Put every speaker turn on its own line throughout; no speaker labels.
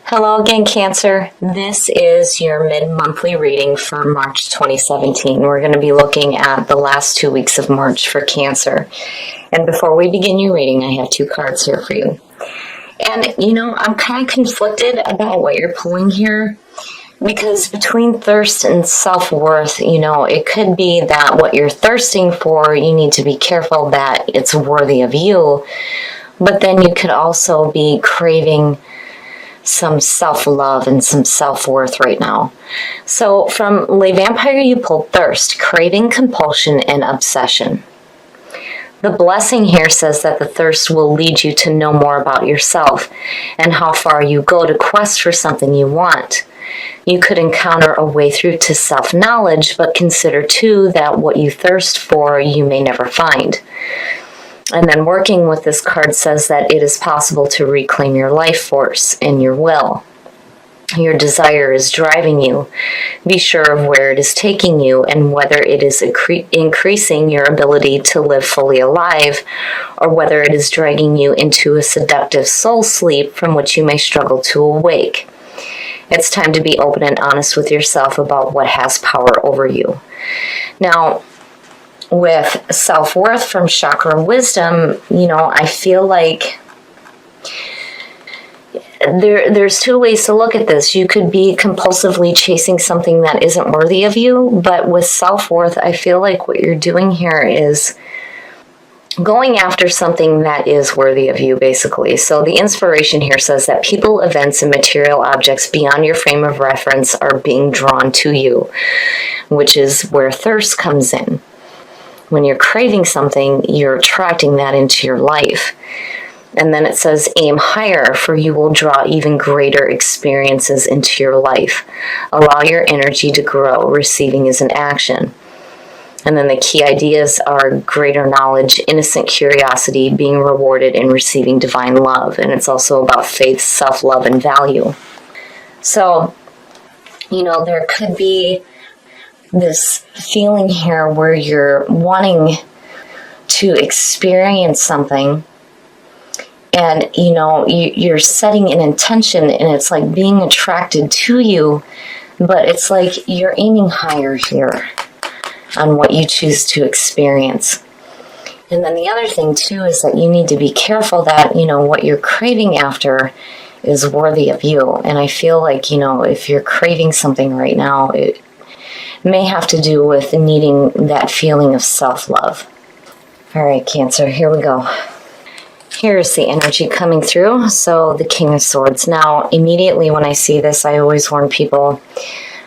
Hello again, Cancer. This is your mid-monthly reading for March 2017. We're going to be looking at the last 2 weeks of March for Cancer. And before we begin your reading, I have 2 cards here for you. And, I'm kind of conflicted about what you're pulling here, because between thirst and self-worth, it could be that what you're thirsting for, you need to be careful that it's worthy of you. But then you could also be craving some self-love and some self-worth right now. So from Le Vampire, you pulled thirst, craving, compulsion, and obsession. The blessing here says that the thirst will lead you to know more about yourself and how far you go to quest for something you want. You could encounter a way through to self-knowledge, but consider too that what you thirst for you may never find. And then working with this card says that it is possible to reclaim your life force and your will. Your desire is driving you. Be sure of where it is taking you and whether it is increasing your ability to live fully alive, or whether it is dragging you into a seductive soul sleep from which you may struggle to awake. It's time to be open and honest with yourself about what has power over you. Now, with self-worth from Chakra Wisdom, I feel like there's 2 ways to look at this. You could be compulsively chasing something that isn't worthy of you, but with self-worth, I feel like what you're doing here is going after something that is worthy of you, basically. So the inspiration here says that people, events, and material objects beyond your frame of reference are being drawn to you, which is where thirst comes in. When you're craving something, you're attracting that into your life. And then it says, aim higher, for you will draw even greater experiences into your life. Allow your energy to grow. Receiving is an action. And then the key ideas are greater knowledge, innocent curiosity, being rewarded, and receiving divine love. And it's also about faith, self-love, and value. So, there could be this feeling here where you're wanting to experience something, and you're setting an intention, and it's like being attracted to you, but it's like you're aiming higher here on what you choose to experience. And then the other thing too is that you need to be careful that what you're craving after is worthy of you. And I feel like if you're craving something right now, it may have to do with needing that feeling of self-love. All right, Cancer, here we go. Here's the energy coming through. So the King of Swords. Now, immediately when I see this, I always warn people,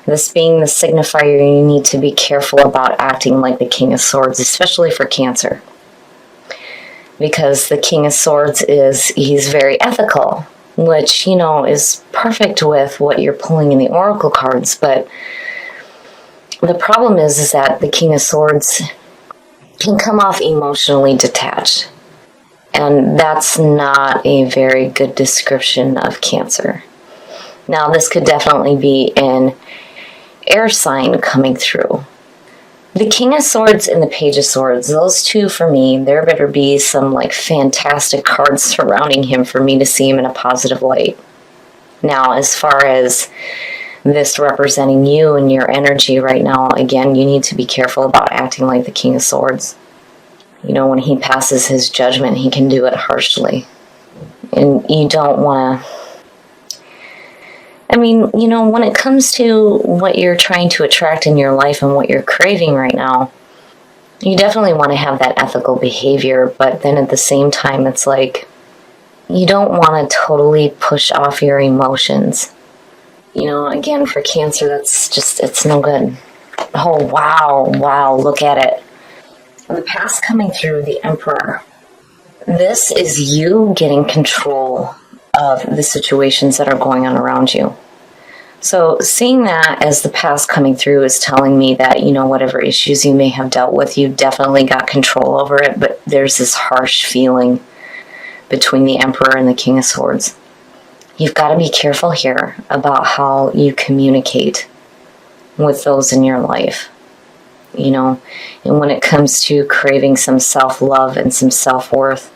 this being the signifier, you need to be careful about acting like the King of Swords, especially for Cancer. Because the King of Swords he's very ethical, which, is perfect with what you're pulling in the Oracle cards, but the problem is that the King of Swords can come off emotionally detached. And that's not a very good description of Cancer. Now, this could definitely be an air sign coming through. The King of Swords and the Page of Swords, those two for me, there better be some fantastic cards surrounding him for me to see him in a positive light. Now, as far as this representing you and your energy right now, again, you need to be careful about acting like the King of Swords. When he passes his judgment, he can do it harshly. And you don't want to... when it comes to what you're trying to attract in your life and what you're craving right now, you definitely want to have that ethical behavior, but then at the same time, it's like, you don't want to totally push off your emotions. Again, for Cancer, it's no good. Oh, wow, look at it. The past coming through, the Emperor. This is you getting control of the situations that are going on around you. So seeing that as the past coming through is telling me that, whatever issues you may have dealt with, you definitely got control over it, but there's this harsh feeling between the Emperor and the King of Swords. You've got to be careful here about how you communicate with those in your life. And when it comes to craving some self-love and some self-worth,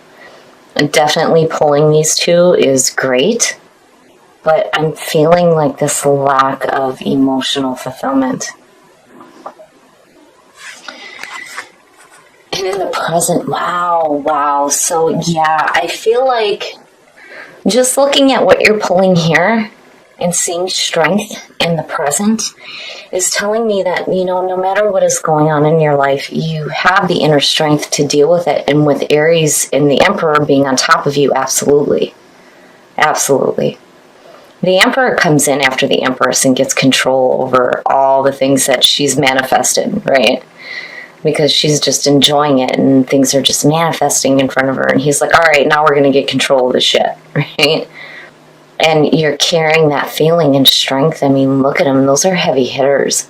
definitely pulling these two is great. but I'm feeling like this lack of emotional fulfillment. And in the present, wow. So yeah, I feel like just looking at what you're pulling here and seeing strength in the present is telling me that, no matter what is going on in your life, you have the inner strength to deal with it. And with Aries and the Emperor being on top of you, absolutely. Absolutely. The Emperor comes in after the Empress and gets control over all the things that she's manifested, right? Because she's just enjoying it and things are just manifesting in front of her. And he's like, all right, now we're going to get control of the shit, right? And you're carrying that feeling and strength. I mean, look at them. Those are heavy hitters.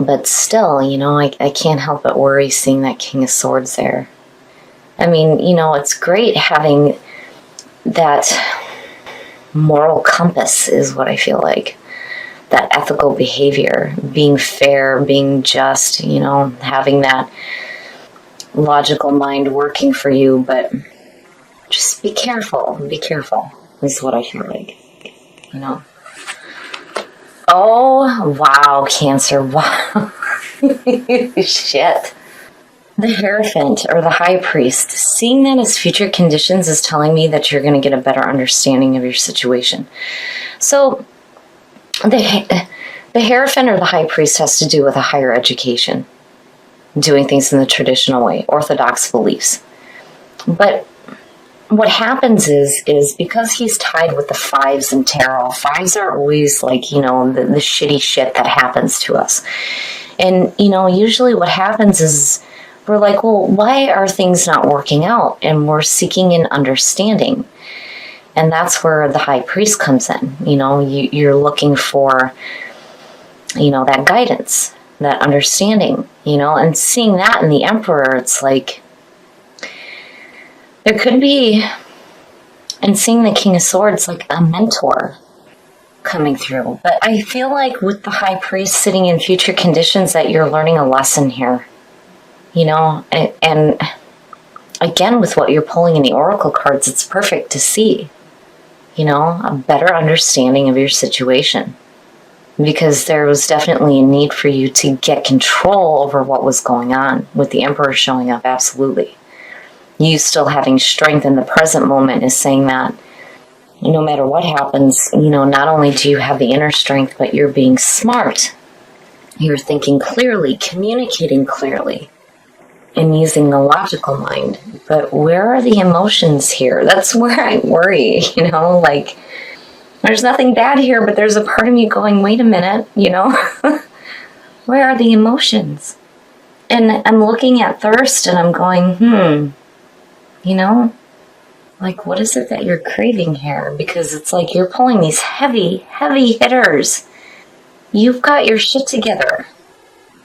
But still, I can't help but worry seeing that King of Swords there. I mean, it's great having that moral compass is what I feel like. That ethical behavior, being fair, being just, having that logical mind working for you. But just be careful. Be careful. Is what I feel like, Oh, wow, Cancer, wow. Shit. The Hierophant, or the High Priest, seeing that as future conditions is telling me that you're going to get a better understanding of your situation. So, the Hierophant or the High Priest has to do with a higher education, doing things in the traditional way, orthodox beliefs. But what happens is because he's tied with the fives in tarot, fives are always like, the shitty shit that happens to us. And, usually what happens is we're like, well, why are things not working out? And we're seeking an understanding. And that's where the High Priest comes in. You're looking for, that guidance, that understanding, and seeing that in the Emperor, it's like, there could be, and seeing the King of Swords, like a mentor coming through. But I feel like with the High Priest sitting in future conditions that you're learning a lesson here. And again, with what you're pulling in the Oracle cards, it's perfect to see, a better understanding of your situation. Because there was definitely a need for you to get control over what was going on with the Emperor showing up, absolutely. You still having strength in the present moment is saying that no matter what happens, not only do you have the inner strength, but you're being smart. You're thinking clearly, communicating clearly, and using the logical mind. But where are the emotions here? That's where I worry, like, there's nothing bad here, but there's a part of me going, wait a minute, where are the emotions? And I'm looking at thirst and I'm going, like, what is it that you're craving here? Because it's like you're pulling these heavy, heavy hitters. You've got your shit together.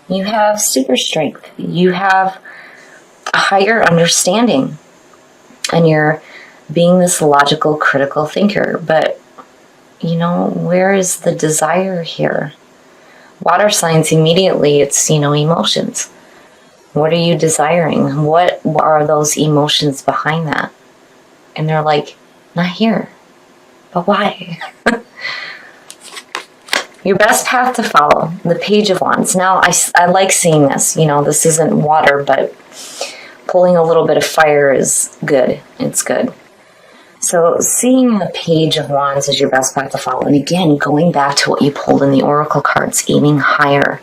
You have super strength. You have a higher understanding. And you're being this logical, critical thinker. But, where is the desire here? Water signs, immediately, it's, emotions. What are you desiring? What are those emotions behind that? And they're like, not here. But why? Your best path to follow, the Page of Wands. Now, I like seeing this. This isn't water, but pulling a little bit of fire is good. It's good. So seeing the Page of Wands is your best path to follow. And again, going back to what you pulled in the Oracle cards, aiming higher.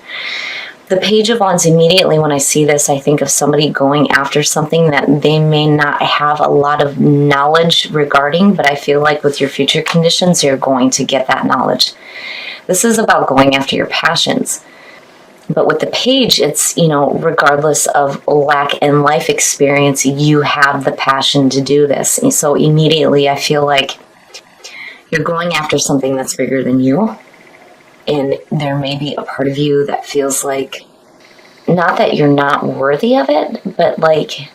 The Page of Wands, immediately when I see this, I think of somebody going after something that they may not have a lot of knowledge regarding, but I feel like with your future conditions, you're going to get that knowledge. This is about going after your passions. But with the Page, it's, regardless of lack in life experience, you have the passion to do this. And so immediately I feel like you're going after something that's bigger than you. And there may be a part of you that feels like, not that you're not worthy of it, but like,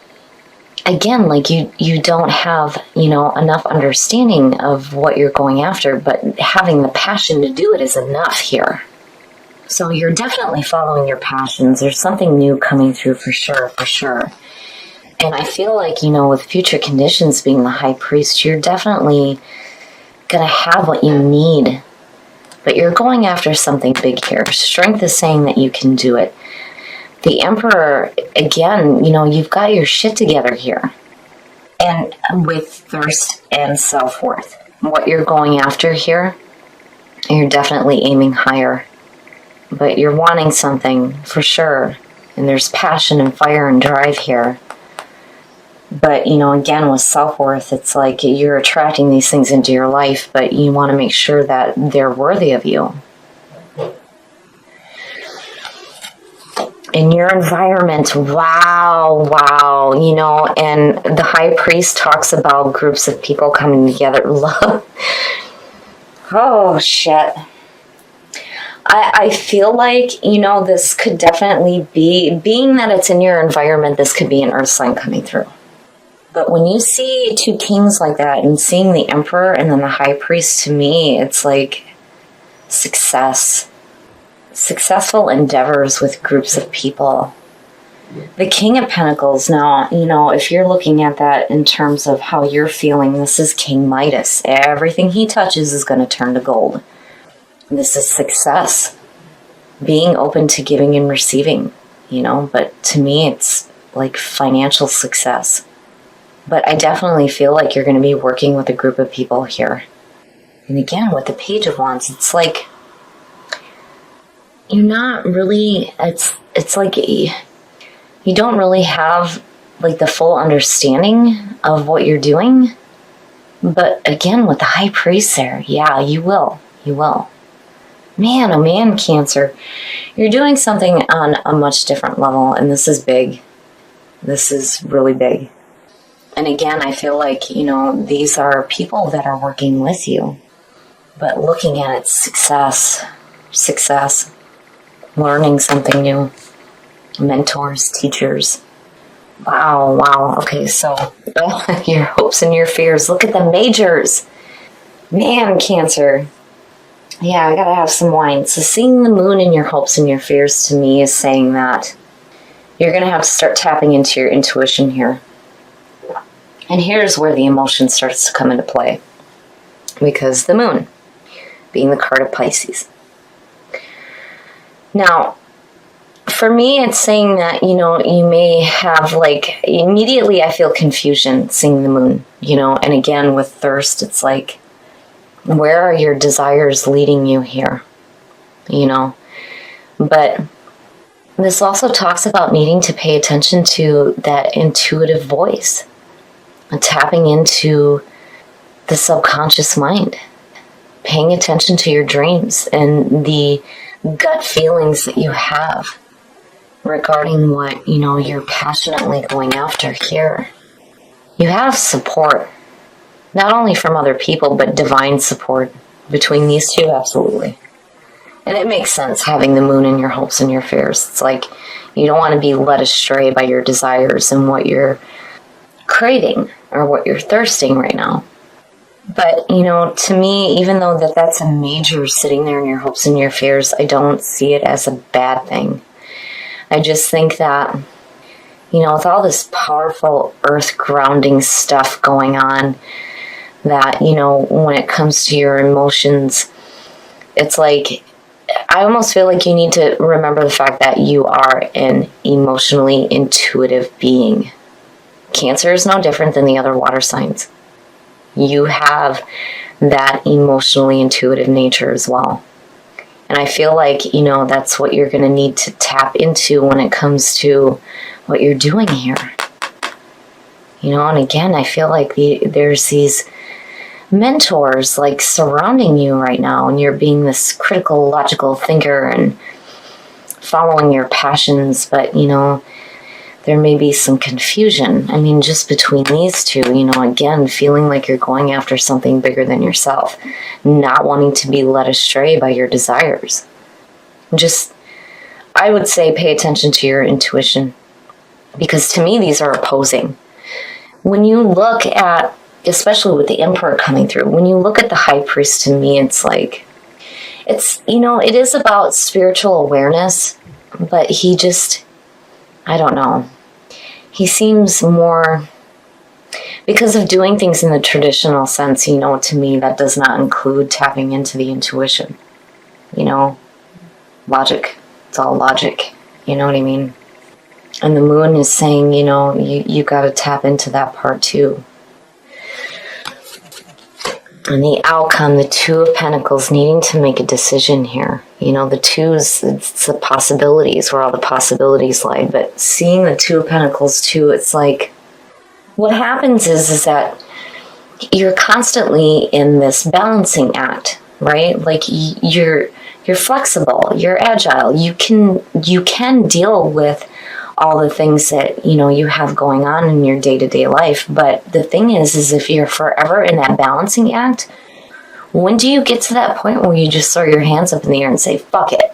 again, like you don't have, enough understanding of what you're going after, but having the passion to do it is enough here. So you're definitely following your passions. There's something new coming through for sure. And I feel like, with future conditions being the High Priest, you're definitely going to have what you need. But you're going after something big here. Strength is saying that you can do it. The Emperor, again, you've got your shit together here. And with thirst and self-worth. What you're going after here, you're definitely aiming higher. But you're wanting something for sure. And there's passion and fire and drive here. But, again, with self-worth, it's like you're attracting these things into your life, but you want to make sure that they're worthy of you. In your environment, wow, and the High Priest talks about groups of people coming together. Love. Oh, shit. I feel like, this could definitely be, being that it's in your environment, this could be an earth sign coming through. But when you see two kings like that and seeing the Emperor and then the High Priest, to me, it's like success. Successful endeavors with groups of people. The King of Pentacles, now, if you're looking at that in terms of how you're feeling, this is King Midas. Everything he touches is going to turn to gold. This is success. Being open to giving and receiving, but to me, it's like financial success. But I definitely feel like you're going to be working with a group of people here. And again, with the Page of Wands, it's like you're not really, it's like you don't really have like the full understanding of what you're doing. But again, with the High Priest there, yeah, you will. Man, oh man, Cancer. You're doing something on a much different level, and this is big. This is really big. And again, I feel like, these are people that are working with you. But looking at it, success, learning something new, mentors, teachers. Wow. Okay, so your hopes and your fears. Look at the majors. Man, Cancer. Yeah, I gotta have some wine. So seeing the moon in your hopes and your fears to me is saying that you're gonna have to start tapping into your intuition here. And here's where the emotion starts to come into play. Because the moon, being the card of Pisces. Now, for me, it's saying that, you may have immediately I feel confusion seeing the moon, and again, with thirst, it's like, where are your desires leading you here? But this also talks about needing to pay attention to that intuitive voice. Tapping into the subconscious mind, paying attention to your dreams and the gut feelings that you have regarding what, you're passionately going after here. You have support, not only from other people, but divine support between these two, absolutely. And it makes sense having the moon in your hopes and your fears. It's like you don't want to be led astray by your desires and what you're craving or what you're thirsting right now. But, to me, even though that's a major sitting there in your hopes and your fears, I don't see it as a bad thing. I just think that, with all this powerful earth grounding stuff going on, that, when it comes to your emotions, it's like, I almost feel like you need to remember the fact that you are an emotionally intuitive being. Cancer is no different than the other water signs. You have that emotionally intuitive nature as well. And I feel like, that's what you're going to need to tap into when it comes to what you're doing here. And again, I feel like there's these mentors surrounding you right now, and you're being this critical, logical thinker and following your passions, but, there may be some confusion. I mean, just between these two, again, feeling like you're going after something bigger than yourself, not wanting to be led astray by your desires. I would say pay attention to your intuition, because to me, these are opposing. When you look at, especially with the Emperor coming through, when you look at the High Priest, to me, it's like, it is about spiritual awareness, but he just, I don't know. He seems more Because of doing things in the traditional sense, to me, that does not include tapping into the intuition. Logic. It's all logic. You know what I mean? And the moon is saying, you got to tap into that part too. And the outcome, the Two of Pentacles, needing to make a decision here. The twos, it's the possibilities, where all the possibilities lie. But seeing the Two of Pentacles too, it's like, what happens is that you're constantly in this balancing act, right? Like you're flexible, you're agile, you can deal with all the things that you have going on in your day-to-day life. But the thing is if you're forever in that balancing act, when do you get to that point where you just throw your hands up in the air and say fuck it?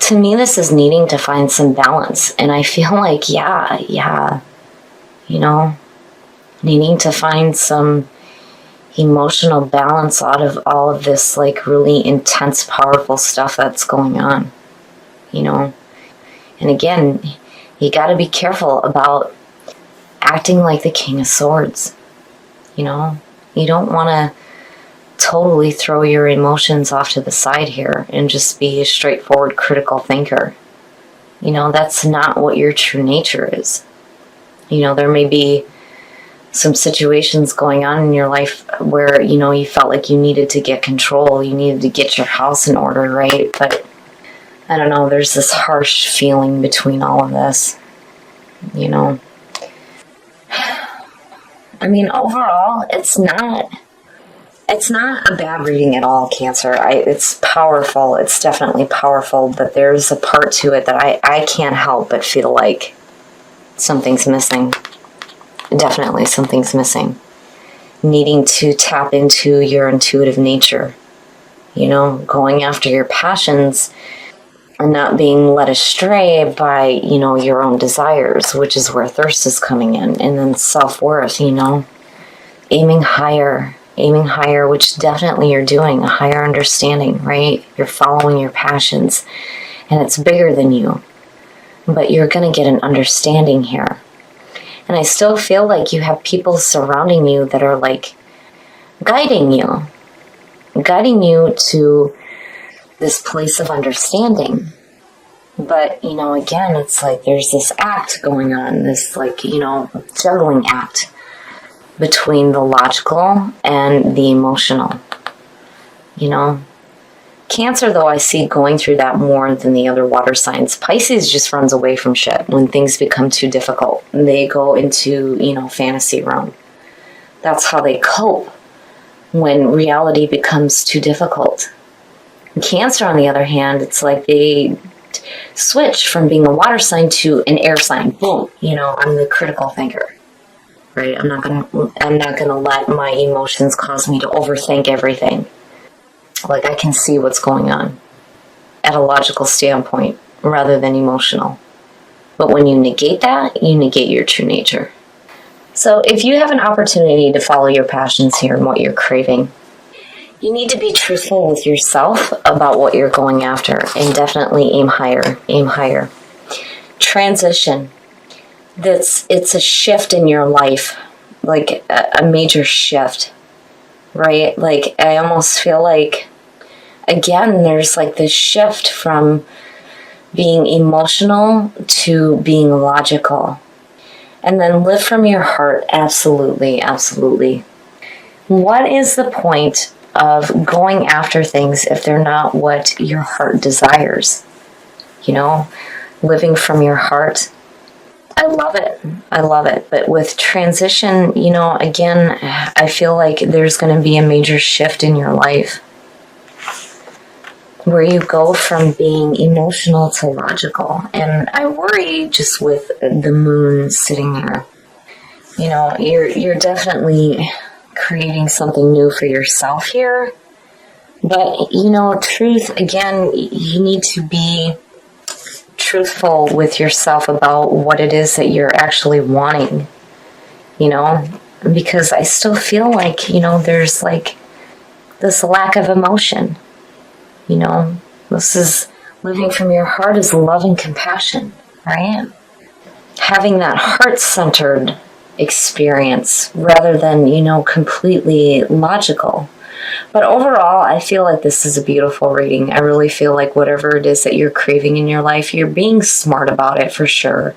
To me, this is needing to find some balance. And I feel like needing to find some emotional balance out of all of this like really intense, powerful stuff that's going on. And again, you got to be careful about acting like the King of Swords. You don't want to totally throw your emotions off to the side here and just be a straightforward critical thinker. That's not what your true nature is. There may be some situations going on in your life where, you felt like you needed to get control, you needed to get your house in order, right? But I don't know, there's this harsh feeling between all of this, I mean, overall, it's not a bad reading at all, Cancer. It's powerful. It's definitely powerful, but there's a part to it that I can't help but feel like something's missing. Definitely something's missing. Needing to tap into your intuitive nature, going after your passions and not being led astray by, your own desires, which is where thirst is coming in. And then self-worth, aiming higher, which definitely you're doing, a higher understanding, right? You're following your passions and it's bigger than you, but you're going to get an understanding here. And I still feel like you have people surrounding you that are like guiding you to this place of understanding. But, again, it's like there's this act going on, this like, juggling act between the logical and the emotional. Cancer, though, I see going through that more than the other water signs. Pisces just runs away from shit when things become too difficult. They go into, fantasy realm. That's how they cope when reality becomes too difficult. Cancer, on the other hand, it's like they switch from being a water sign to an air sign. Boom. I'm the critical thinker, right? I'm not gonna let my emotions cause me to overthink everything. Like, I can see what's going on at a logical standpoint rather than emotional. But when you negate that, you negate your true nature. So if you have an opportunity to follow your passions here and what you're craving, you need to be truthful with yourself about what you're going after, and definitely aim higher, Transition. It's a shift in your life, like a major shift, right? Like, I almost feel like, again, there's like this shift from being emotional to being logical. And then live from your heart. Absolutely, absolutely. What is the point of going after things if they're not what your heart desires? Living from your heart. I love it. But with transition, again, I feel like there's going to be a major shift in your life where you go from being emotional to logical. And I worry just with the moon sitting there. You're definitely creating something new for yourself here. But, truth, again, you need to be truthful with yourself about what it is that you're actually wanting, because I still feel like, there's like this lack of emotion. This is living from your heart, is love and compassion, right? Having that heart-centered experience rather than, completely logical. But overall, I feel like this is a beautiful reading. I really feel like whatever it is that you're craving in your life, you're being smart about it for sure.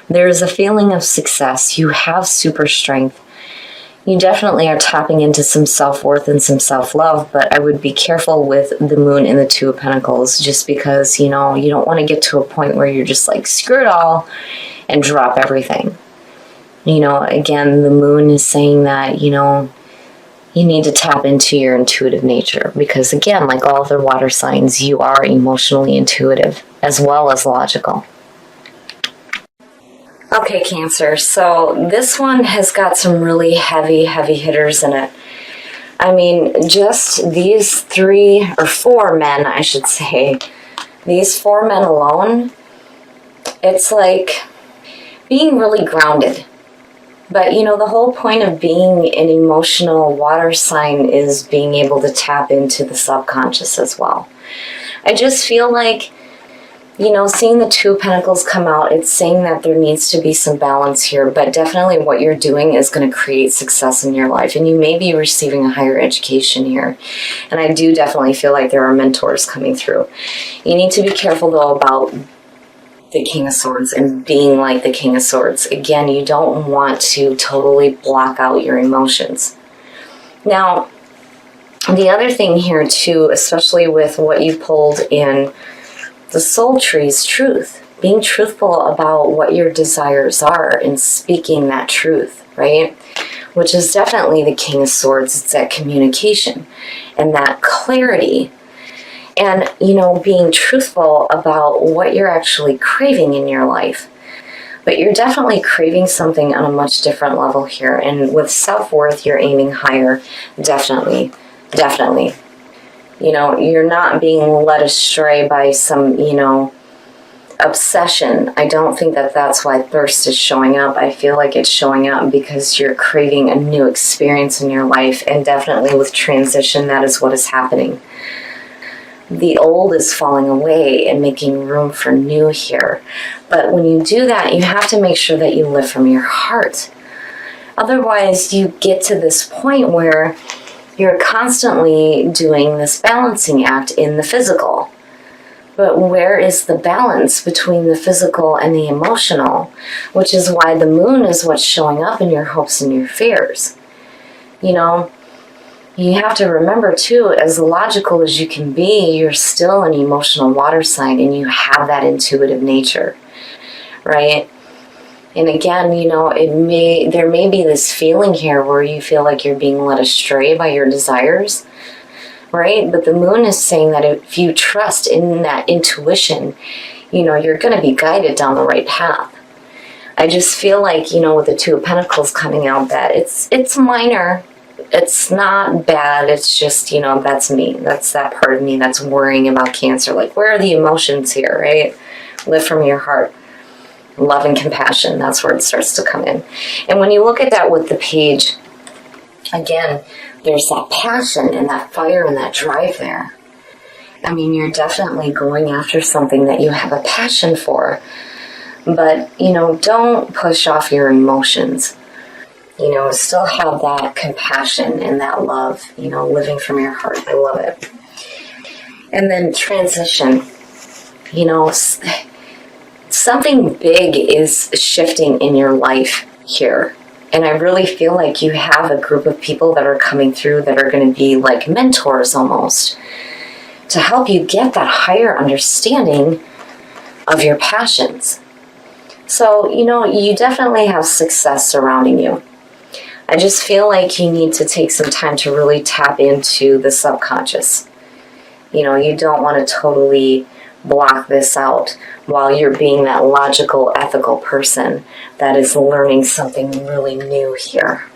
There's a feeling of success. You have super strength. You definitely are tapping into some self-worth and some self-love, but I would be careful with the moon and the Two of Pentacles just because, you don't want to get to a point where you're just like, screw it all and drop everything. Again, the moon is saying that, you need to tap into your intuitive nature because, again, like all other water signs, you are emotionally intuitive as well as logical. Okay, Cancer, so this one has got some really heavy hitters in it. I mean, just these 3 or 4 men, I should say, these 4 men alone, it's like being really grounded. But, the whole point of being an emotional water sign is being able to tap into the subconscious as well. I just feel like, seeing the Two of Pentacles come out, it's saying that there needs to be some balance here, but definitely what you're doing is going to create success in your life, and you may be receiving a higher education here. And I do definitely feel like there are mentors coming through. You need to be careful, though, about the King of Swords and being like the King of Swords. Again, you don't want to totally block out your emotions. Now, the other thing here, too, especially with what you pulled in the soul tree, is truth. Being truthful about what your desires are and speaking that truth, right? Which is definitely the King of Swords. It's that communication and that clarity. And, being truthful about what you're actually craving in your life. But you're definitely craving something on a much different level here. And with self-worth, you're aiming higher. Definitely. You're not being led astray by some, obsession. I don't think that that's why thirst is showing up. I feel like it's showing up because you're craving a new experience in your life. And definitely with transition, that is what is happening. The old is falling away and making room for new here. But when you do that, you have to make sure that you live from your heart. Otherwise, you get to this point where you're constantly doing this balancing act in the physical. But where is the balance between the physical and the emotional? Which is why the moon is what's showing up in your hopes and your fears. You have to remember, too, as logical as you can be, you're still an emotional water sign and you have that intuitive nature, right? And again, there may be this feeling here where you feel like you're being led astray by your desires, right? But the moon is saying that if you trust in that intuition, you're going to be guided down the right path. I just feel like, with the Two of Pentacles coming out, that it's minor. It's not bad. It's just, that's me. That's that part of me that's worrying about Cancer. Like, where are the emotions here, right? Live from your heart. Love and compassion. That's where it starts to come in. And when you look at that with the page, again, there's that passion and that fire and that drive there. I mean, you're definitely going after something that you have a passion for. But, don't push off your emotions. Still have that compassion and that love, living from your heart. I love it. And then transition, something big is shifting in your life here. And I really feel like you have a group of people that are coming through that are going to be like mentors almost to help you get that higher understanding of your passions. So, you definitely have success surrounding you. I just feel like you need to take some time to really tap into the subconscious. You don't want to totally block this out while you're being that logical, ethical person that is learning something really new here.